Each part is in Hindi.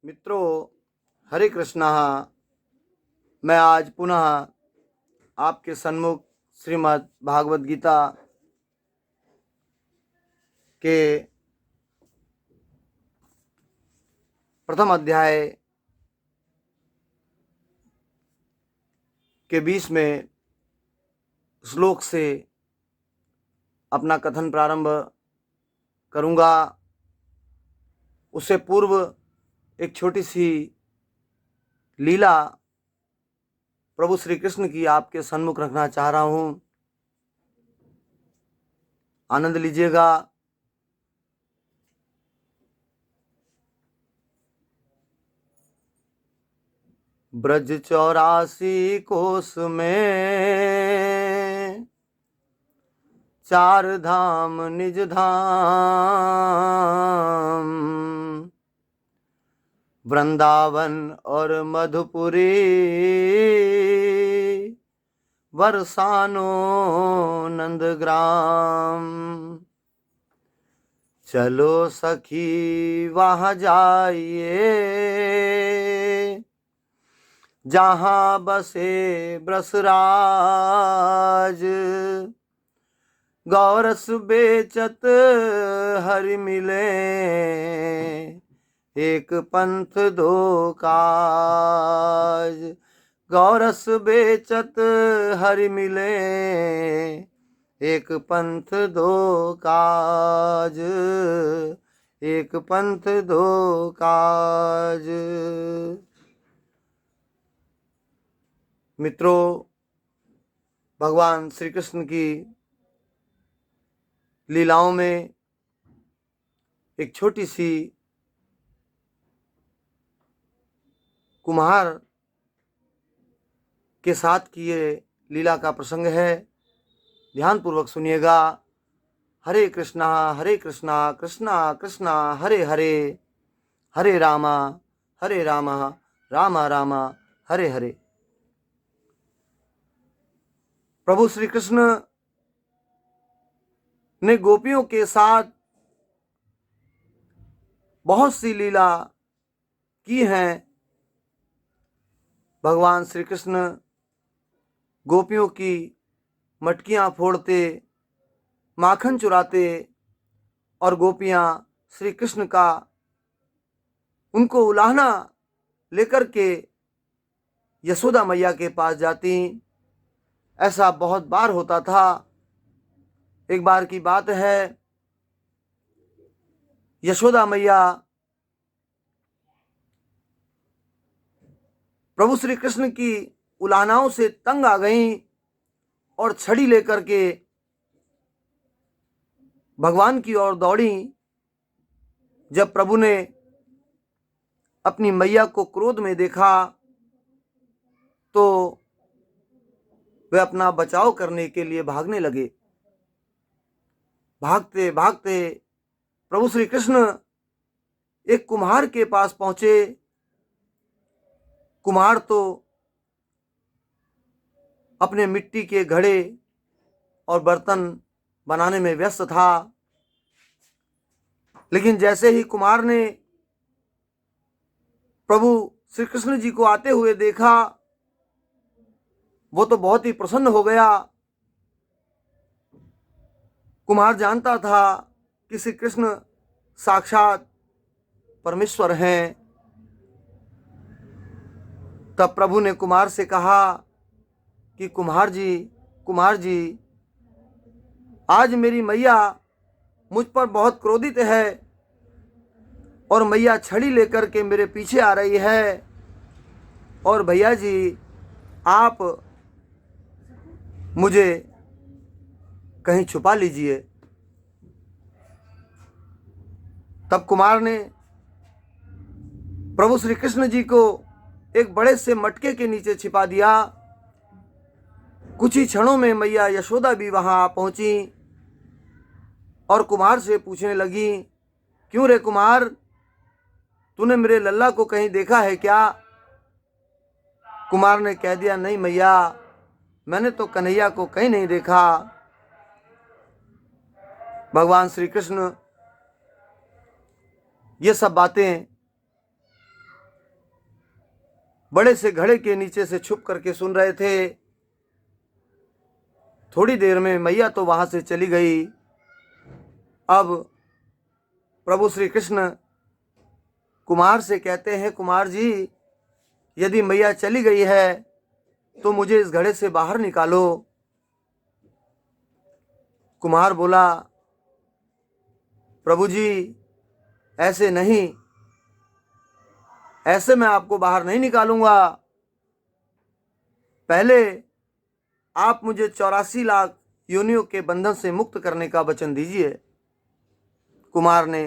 मित्रों, हरे कृष्णा। मैं आज पुनः आपके सन्मुख श्रीमद् भागवत गीता के प्रथम अध्याय के 20वें श्लोक से अपना कथन प्रारंभ करूंगा। उससे पूर्व एक छोटी सी लीला प्रभु श्री कृष्ण की आपके सन्मुख रखना चाह रहा हूं। आनंद लीजिएगा। ब्रज 84 कोस में, चार धाम निज धाम, वृंदावन और मधुपुरी, बरसानो नंदग्राम। चलो सखी वहाँ जाइए, जहाँ बसे ब्रसराज, गौरस बेचत हरि मिले, एक पंथ दो काज। गौरस बेचत हरि मिले, एक पंथ दो काज, एक पंथ दो काज। मित्रों, भगवान श्री कृष्ण की लीलाओं में एक छोटी सी कुम्हार के साथ की ये लीला का प्रसंग है। ध्यानपूर्वक सुनिएगा। हरे कृष्णा कृष्णा कृष्णा हरे हरे, हरे रामा रामा रामा हरे हरे। प्रभु श्री कृष्ण ने गोपियों के साथ बहुत सी लीला की हैं। भगवान श्री कृष्ण गोपियों की मटकियां फोड़ते, माखन चुराते और गोपियां श्री कृष्ण का उनको उलाहना लेकर के यशोदा मैया के पास जाती। ऐसा बहुत बार होता था। एक बार की बात है, यशोदा मैया प्रभु श्री कृष्ण की उलाहनाओं से तंग आ गईं और छड़ी लेकर के भगवान की ओर दौड़ी। जब प्रभु ने अपनी मैया को क्रोध में देखा तो वे अपना बचाव करने के लिए भागने लगे। भागते भागते प्रभु श्री कृष्ण एक कुम्हार के पास पहुंचे। कुम्हार तो अपने मिट्टी के घड़े और बर्तन बनाने में व्यस्त था, लेकिन जैसे ही कुम्हार ने प्रभु श्री कृष्ण जी को आते हुए देखा, वो तो बहुत ही प्रसन्न हो गया। कुम्हार जानता था कि श्री कृष्ण साक्षात परमेश्वर हैं। तब प्रभु ने कुम्हार से कहा कि कुम्हार जी, आज मेरी मैया मुझ पर बहुत क्रोधित है और मैया छड़ी लेकर के मेरे पीछे आ रही है, और भैया जी आप मुझे कहीं छुपा लीजिए। तब कुमार ने प्रभु श्री कृष्ण जी को एक बड़े से मटके के नीचे छिपा दिया। कुछ ही क्षणों में मैया यशोदा भी वहां आ पहुंची और कुमार से पूछने लगी, क्यों रे कुमार, तूने मेरे लल्ला को कहीं देखा है क्या? कुमार ने कह दिया, नहीं मैया, मैंने तो कन्हैया को कहीं नहीं देखा। भगवान श्री कृष्ण ये सब बातें बड़े से घड़े के नीचे से छुप करके सुन रहे थे। थोड़ी देर में मैया तो वहां से चली गई। अब प्रभु श्री कृष्ण कुमार से कहते हैं, कुमार जी, यदि मैया चली गई है तो मुझे इस घड़े से बाहर निकालो। कुमार बोला, प्रभु जी, ऐसे नहीं, ऐसे मैं आपको बाहर नहीं निकालूंगा। पहले आप मुझे 84 लाख योनियों के बंधन से मुक्त करने का वचन दीजिए। कुमार ने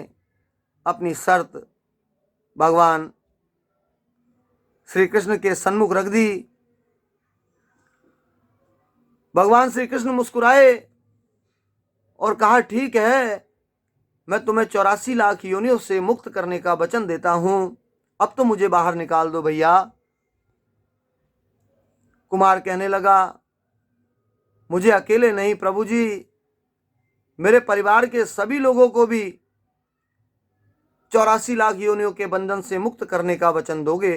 अपनी शर्त भगवान श्री कृष्ण के सन्मुख रख दी। भगवान श्री कृष्ण मुस्कुराए और कहा, ठीक है, मैं तुम्हें 84 लाख योनियों से मुक्त करने का वचन देता हूं, अब तो मुझे बाहर निकाल दो भैया। कुमार कहने लगा, मुझे अकेले नहीं प्रभु जी, मेरे परिवार के सभी लोगों को भी 84 लाख योनियों के बंधन से मुक्त करने का वचन दोगे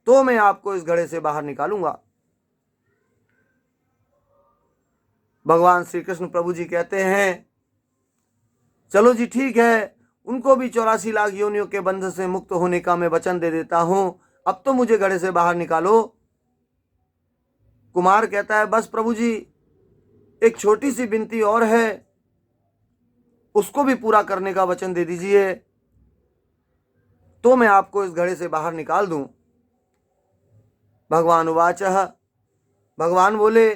तो मैं आपको इस घड़े से बाहर निकालूंगा। भगवान श्री कृष्ण प्रभु जी कहते हैं, चलो जी ठीक है, उनको भी 84 लाख योनियों के बंधन से मुक्त होने का मैं वचन दे देता हूं, अब तो मुझे घड़े से बाहर निकालो। कुमार कहता है, बस प्रभु जी, एक छोटी सी विनती और है, उसको भी पूरा करने का वचन दे दीजिए तो मैं आपको इस घड़े से बाहर निकाल दूं। भगवान उवाचः, भगवान बोले,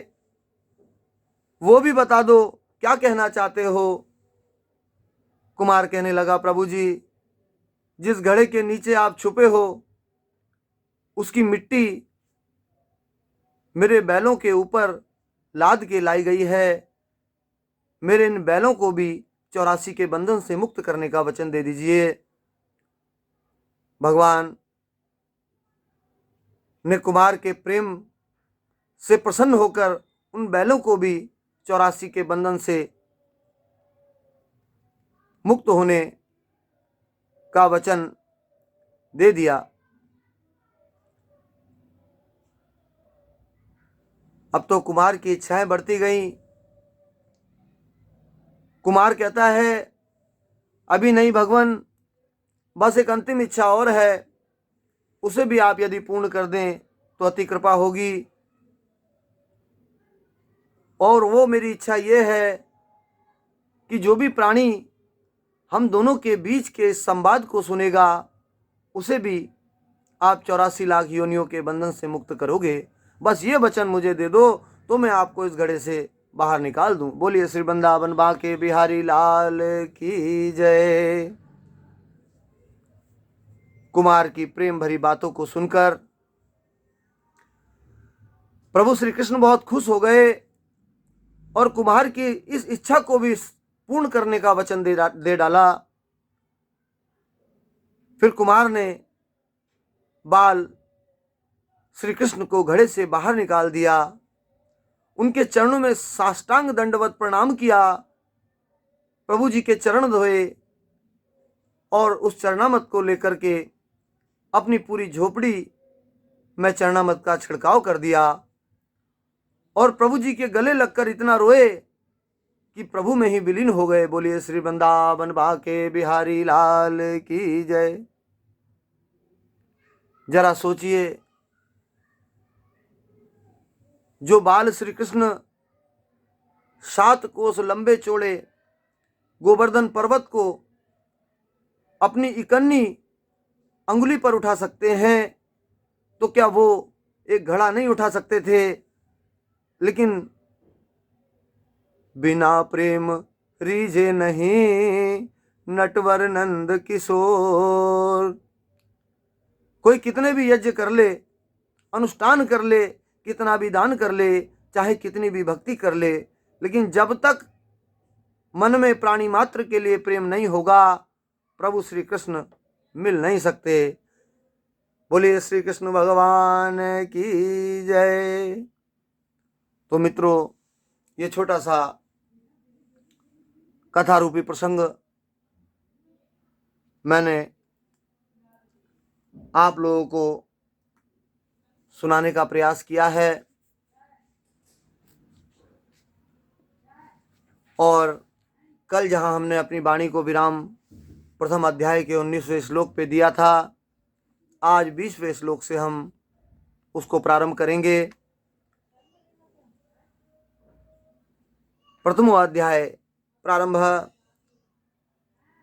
वो भी बता दो, क्या कहना चाहते हो। कुमार कहने लगा, प्रभु जी, जिस घड़े के नीचे आप छुपे हो उसकी मिट्टी मेरे बैलों के ऊपर लाद के लाई गई है, मेरे इन बैलों को भी 84 के बंधन से मुक्त करने का वचन दे दीजिए। भगवान ने कुमार के प्रेम से प्रसन्न होकर उन बैलों को भी 84 के बंधन से मुक्त होने का वचन दे दिया। अब तो कुमार की इच्छाएं बढ़ती गईं। कुमार कहता है, अभी नहीं भगवान, बस एक अंतिम इच्छा और है, उसे भी आप यदि पूर्ण कर दें तो अति कृपा होगी। और वो मेरी इच्छा ये है कि जो भी प्राणी हम दोनों के बीच के संवाद को सुनेगा उसे भी आप 84 लाख योनियों के बंधन से मुक्त करोगे। बस ये वचन मुझे दे दो तो मैं आपको इस घड़े से बाहर निकाल दूं। बोलिए श्री वृंदावन बांके बिहारी लाल की जय। कुमार की प्रेम भरी बातों को सुनकर प्रभु श्री कृष्ण बहुत खुश हो गए और कुमार की इस इच्छा को भी पूर्ण करने का वचन दे डाला। फिर कुमार ने बाल श्री कृष्ण को घड़े से बाहर निकाल दिया, उनके चरणों में साष्टांग दंडवत प्रणाम किया, प्रभु जी के चरण धोए और उस चरणामत को लेकर के अपनी पूरी झोपड़ी में चरणामत का छिड़काव कर दिया और प्रभु जी के गले लगकर इतना रोए कि प्रभु में ही विलीन हो गए। बोलिए श्री वृंदावन बांके बिहारी लाल की जय। जरा सोचिए, जो बाल श्री कृष्ण 7 कोस लंबे चौड़े गोवर्धन पर्वत को अपनी इकन्नी अंगुली पर उठा सकते हैं तो क्या वो एक घड़ा नहीं उठा सकते थे। लेकिन बिना प्रेम रीझे नहीं नटवर नंद किशोर। कोई कितने भी यज्ञ कर ले, अनुष्ठान कर ले, कितना भी दान कर ले, चाहे कितनी भी भक्ति कर ले, लेकिन जब तक मन में प्राणी मात्र के लिए प्रेम नहीं होगा प्रभु श्री कृष्ण मिल नहीं सकते। बोलिए श्री कृष्ण भगवान की जय। तो मित्रों, ये छोटा सा कथा रूपी प्रसंग मैंने आप लोगों को सुनाने का प्रयास किया है। और कल जहां हमने अपनी वाणी को विराम प्रथम अध्याय के 19वें श्लोक पे दिया था, आज 20वें श्लोक से हम उसको प्रारंभ करेंगे। प्रथमो अध्याय प्रारंभ।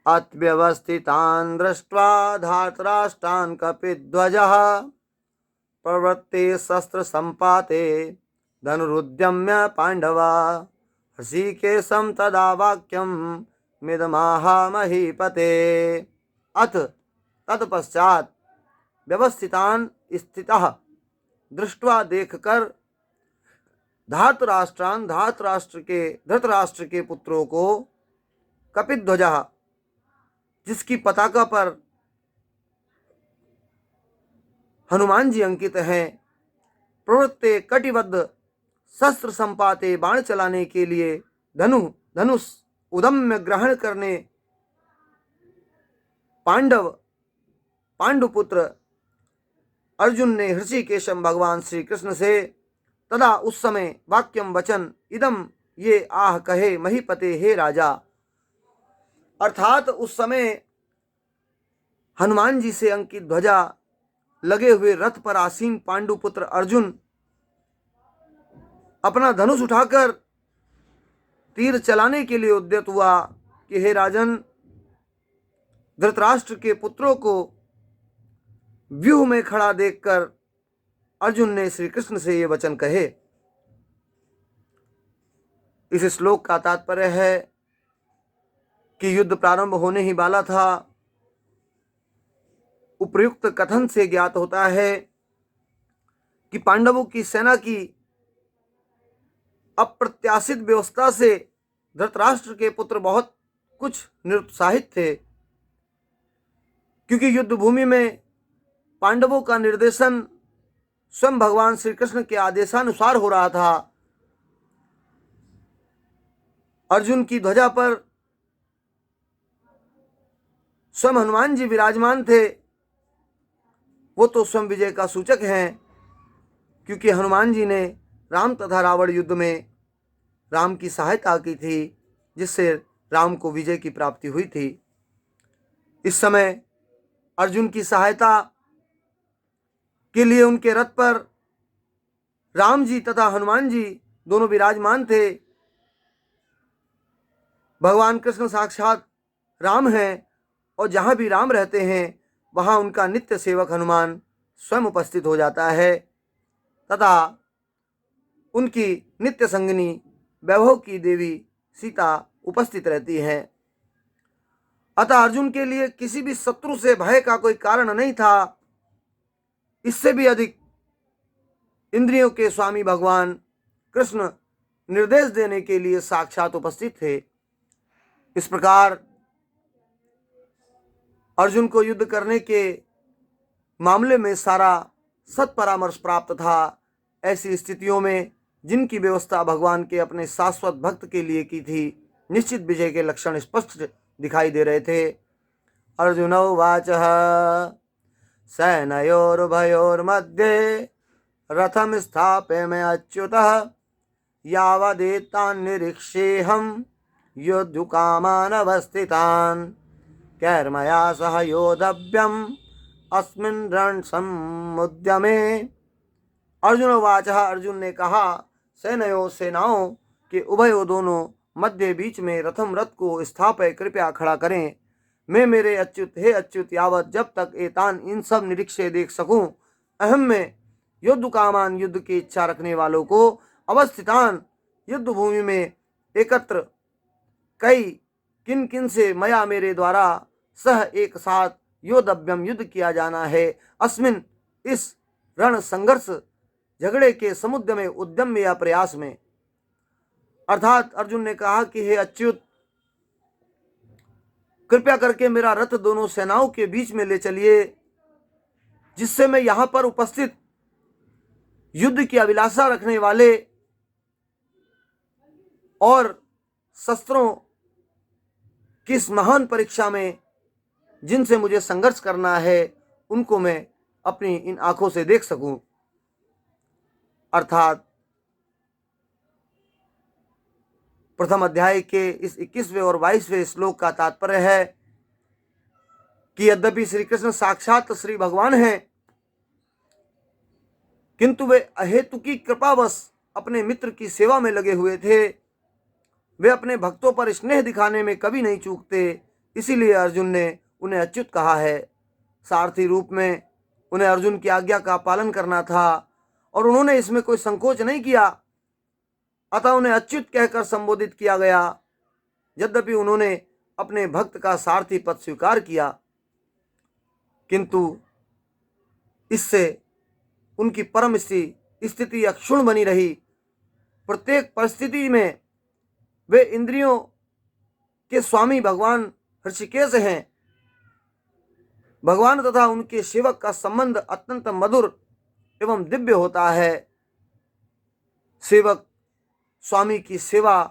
अत्यवस्थितान् दृष्ट्वा धार्तराष्ट्रान् कपिध्वजः प्रवृत्ते शस्त्र संपाते धनुरुद्यम्य पांडवा ऋषिकेशं तदा वाक्यं मिदमाह महीपते। अथ तत्पश्चात व्यवस्थितान् स्थितः दृष्ट्वा देखकर धृतराष्ट्र के पुत्रों को कपिध्वजः जिसकी पताका पर हनुमान जी अंकित हैं, प्रवृत्ते कटिबद्ध शस्त्र संपाते बाण चलाने के लिए धनुष उदम्य ग्रहण करने पांडुपुत्र अर्जुन ने ऋषिकेशम भगवान श्री कृष्ण से तदा उस समय वाक्यम वचन इदम ये आह कहे महीपते हे राजा, अर्थात उस समय हनुमान जी से अंकित ध्वजा लगे हुए रथ पर आसीन पांडुपुत्र अर्जुन अपना धनुष उठाकर तीर चलाने के लिए उद्यत हुआ कि हे राजन, धृतराष्ट्र के पुत्रों को व्यूह में खड़ा देखकर अर्जुन ने श्री कृष्ण से ये वचन कहे। इस श्लोक का तात्पर्य है कि युद्ध प्रारंभ होने ही वाला था। उपर्युक्त कथन से ज्ञात होता है कि पांडवों की सेना की अप्रत्याशित व्यवस्था से धृतराष्ट्र के पुत्र बहुत कुछ निरुत्साहित थे, क्योंकि युद्ध भूमि में पांडवों का निर्देशन स्वयं भगवान श्री कृष्ण के आदेशानुसार हो रहा था। अर्जुन की ध्वजा पर स्वयं हनुमान जी विराजमान थे। वो तो स्वयं विजय का सूचक हैं, क्योंकि हनुमान जी ने राम तथा रावण युद्ध में राम की सहायता की थी, जिससे राम को विजय की प्राप्ति हुई थी। इस समय अर्जुन की सहायता के लिए उनके रथ पर राम जी तथा हनुमान जी दोनों विराजमान थे। भगवान कृष्ण साक्षात राम हैं, और जहाँ भी राम रहते हैं वहाँ उनका नित्य सेवक हनुमान स्वयं उपस्थित हो जाता है तथा उनकी नित्य संगिनी वैभव की देवी सीता उपस्थित रहती है। अतः अर्जुन के लिए किसी भी शत्रु से भय का कोई कारण नहीं था। इससे भी अधिक इंद्रियों के स्वामी भगवान कृष्ण निर्देश देने के लिए साक्षात उपस्थित थे। इस प्रकार अर्जुन को युद्ध करने के मामले में सारा सत्परामर्श प्राप्त था। ऐसी स्थितियों में जिनकी व्यवस्था भगवान के अपने शाश्वत भक्त के लिए की थी, निश्चित विजय के लक्षण स्पष्ट दिखाई दे रहे थे। अर्जुन उवाच सेनयोरुभयोर्मध्ये रथम स्थाप्य मैं अच्युतः यावदेतान् निरीक्षेऽहं योद्धुकामान् अवस्थितान् कैर्मया सह योद्धव्यम् अस्मिन् रणसमुद्यमे। अर्जुन वाच, अर्जुन ने कहा, सेनयो सेनाओं के उभयो दोनों मध्य बीच में रथम रथ को स्थापय कृपया खड़ा करें। मैं मेरे अच्युत हे अच्युत यावत जब तक एतान इन सब निरीक्षे देख सकूं, अहम में युद्ध कामान युद्ध की इच्छा रखने वालों को अवस्थितान युद्ध भूमि में एकत्र कई किन किन से मया मेरे द्वारा सह एक साथ योद्धव्यम युद्ध किया जाना है। अस्मिन इस रण संघर्ष झगड़े के समुद्र में उद्यम या प्रयास में। अर्थात अर्जुन ने कहा कि हे अच्युत, कृपया करके मेरा रथ दोनों सेनाओं के बीच में ले चलिए, जिससे मैं यहां पर उपस्थित युद्ध की अभिलाषा रखने वाले और शस्त्रों की इस महान परीक्षा में जिनसे मुझे संघर्ष करना है, उनको मैं अपनी इन आंखों से देख सकूं। अर्थात प्रथम अध्याय के इस 21वें और 22वें श्लोक का तात्पर्य है कि यद्यपि श्री कृष्ण साक्षात श्री भगवान हैं, किंतु वे अहेतु की कृपावश अपने मित्र की सेवा में लगे हुए थे। वे अपने भक्तों पर स्नेह दिखाने में कभी नहीं चूकते, इसीलिए अर्जुन ने उन्हें अच्युत कहा है। सारथी रूप में उन्हें अर्जुन की आज्ञा का पालन करना था और उन्होंने इसमें कोई संकोच नहीं किया, अतः उन्हें अच्युत कहकर संबोधित किया गया। यद्यपि उन्होंने अपने भक्त का सारथी पद स्वीकार किया, किंतु इससे उनकी परम स्थिति अक्षुण्ण बनी रही। प्रत्येक परिस्थिति में वे इंद्रियों के स्वामी भगवान ऋषिकेश हैं। भगवान तथा उनके सेवक का संबंध अत्यंत मधुर एवं दिव्य होता है। सेवक स्वामी की सेवा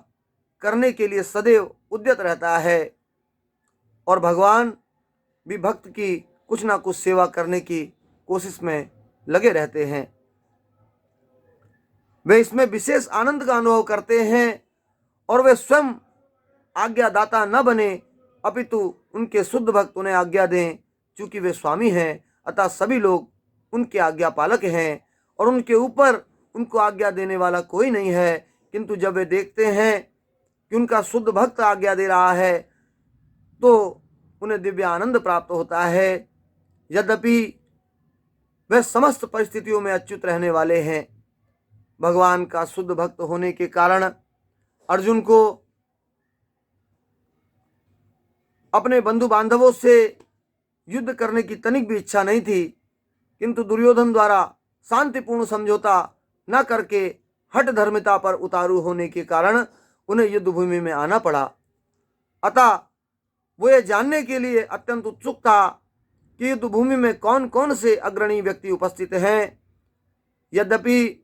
करने के लिए सदैव उद्यत रहता है और भगवान भी भक्त की कुछ ना कुछ सेवा करने की कोशिश में लगे रहते हैं। वे इसमें विशेष आनंद का अनुभव करते हैं और वे स्वयं आज्ञादाता न बने, अपितु उनके शुद्ध भक्त उन्हें आज्ञा दें। चूंकि वे स्वामी हैं, अतः सभी लोग उनके आज्ञा पालक हैं और उनके ऊपर उनको आज्ञा देने वाला कोई नहीं है। किंतु जब वे देखते हैं कि उनका शुद्ध भक्त आज्ञा दे रहा है, तो उन्हें दिव्य आनंद प्राप्त होता है। यद्यपि वे समस्त परिस्थितियों में अच्युत रहने वाले हैं। भगवान का शुद्ध भक्त होने के कारण अर्जुन को अपने बंधु बांधवों से युद्ध करने की तनिक भी इच्छा नहीं थी, किंतु दुर्योधन द्वारा शांतिपूर्ण समझौता न करके हठ धर्मिता पर उतारू होने के कारण उन्हें युद्ध भूमि में आना पड़ा। अतः वो ये जानने के लिए अत्यंत उत्सुक था कि युद्ध भूमि में कौन कौन से अग्रणी व्यक्ति उपस्थित हैं। यद्यपि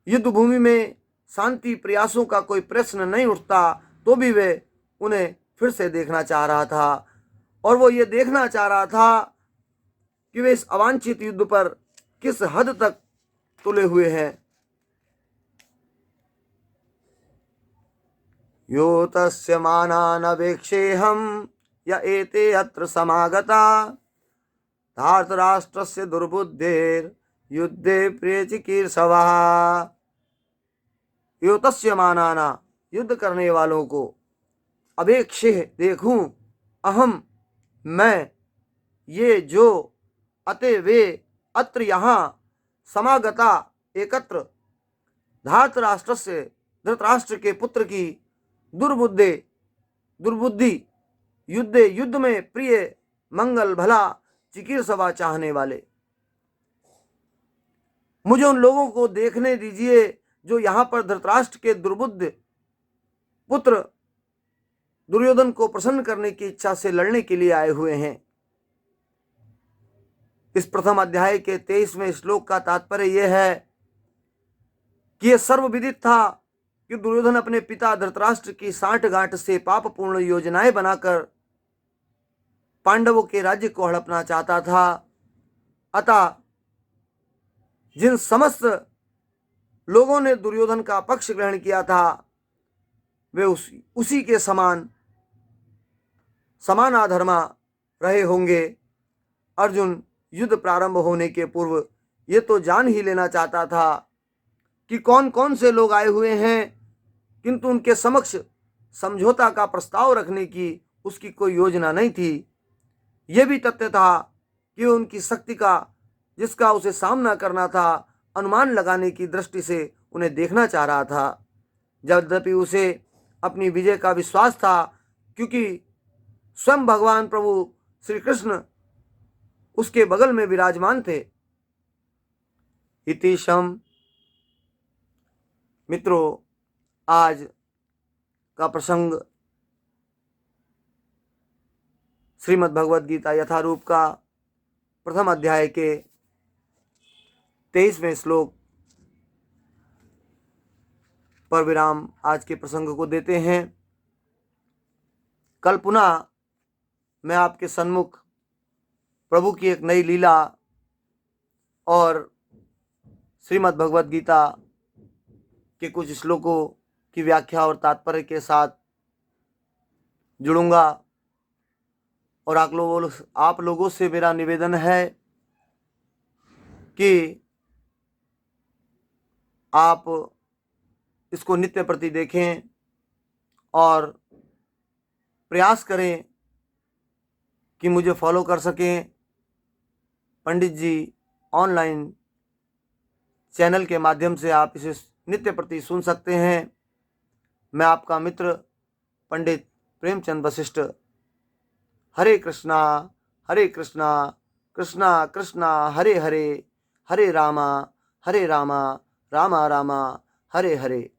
युद्ध भूमि में शांति प्रयासों का कोई प्रश्न नहीं उठता, तो भी वे उन्हें फिर से देखना चाह रहा था और वो ये देखना चाह रहा था कि वे इस अवांछित युद्ध पर किस हद तक तुले हुए हैं। यो तस्य मानानवेक्षेऽहं य एते अत्र समागता धार्तराष्ट्रस्य दुर्बुद्धेर् युद्धे प्रियचिकीर्षवः। यो तस्य मानाना, युद्ध करने वालों को, अवेक्षे देखूं, अहम मैं, ये जो, अते वे, अत्र यहाँ, समागता एकत्र, धार्तराष्ट्र से, धृतराष्ट्र के पुत्र की, दुर्बुद्धि, युद्ध में प्रिय, मंगल भला, चिकीर्षवा चाहने वाले। मुझे उन लोगों को देखने दीजिए जो यहाँ पर धृतराष्ट्र के दुर्बुद्ध पुत्र दुर्योधन को प्रसन्न करने की इच्छा से लड़ने के लिए आए हुए हैं। इस प्रथम अध्याय के 23वें श्लोक का तात्पर्य यह है कि यह सर्वविदित था कि दुर्योधन अपने पिता धृतराष्ट्र की साठगांठ से पापपूर्ण योजनाएं बनाकर पांडवों के राज्य को हड़पना चाहता था। अतः जिन समस्त लोगों ने दुर्योधन का पक्ष ग्रहण किया था, वे उसी के समानाधर्मा रहे होंगे। अर्जुन युद्ध प्रारंभ होने के पूर्व ये तो जान ही लेना चाहता था कि कौन कौन से लोग आए हुए हैं, किंतु उनके समक्ष समझौता का प्रस्ताव रखने की उसकी कोई योजना नहीं थी। यह भी तथ्य था कि उनकी शक्ति का, जिसका उसे सामना करना था, अनुमान लगाने की दृष्टि से उन्हें देखना चाह रहा था। यद्यपि उसे अपनी विजय का विश्वास था, क्योंकि स्वयं भगवान प्रभु श्री कृष्ण उसके बगल में विराजमान थे। इति शम। मित्रों, आज का प्रसंग श्रीमद् भगवद गीता यथारूप का प्रथम अध्याय के 23वें श्लोक पर विराम आज के प्रसंग को देते हैं। कल पुनः मैं आपके सन्मुख प्रभु की एक नई लीला और श्रीमद् भगवत गीता के कुछ श्लोकों की व्याख्या और तात्पर्य के साथ जुड़ूंगा। और आप लोगों से मेरा निवेदन है कि आप इसको नित्य प्रति देखें और प्रयास करें कि मुझे फॉलो कर सकें। पंडित जी ऑनलाइन चैनल के माध्यम से आप इसे नित्य प्रति सुन सकते हैं। मैं आपका मित्र पंडित प्रेमचंद वशिष्ठ। हरे कृष्णा कृष्णा कृष्णा हरे हरे, हरे रामा रामा रामा हरे हरे।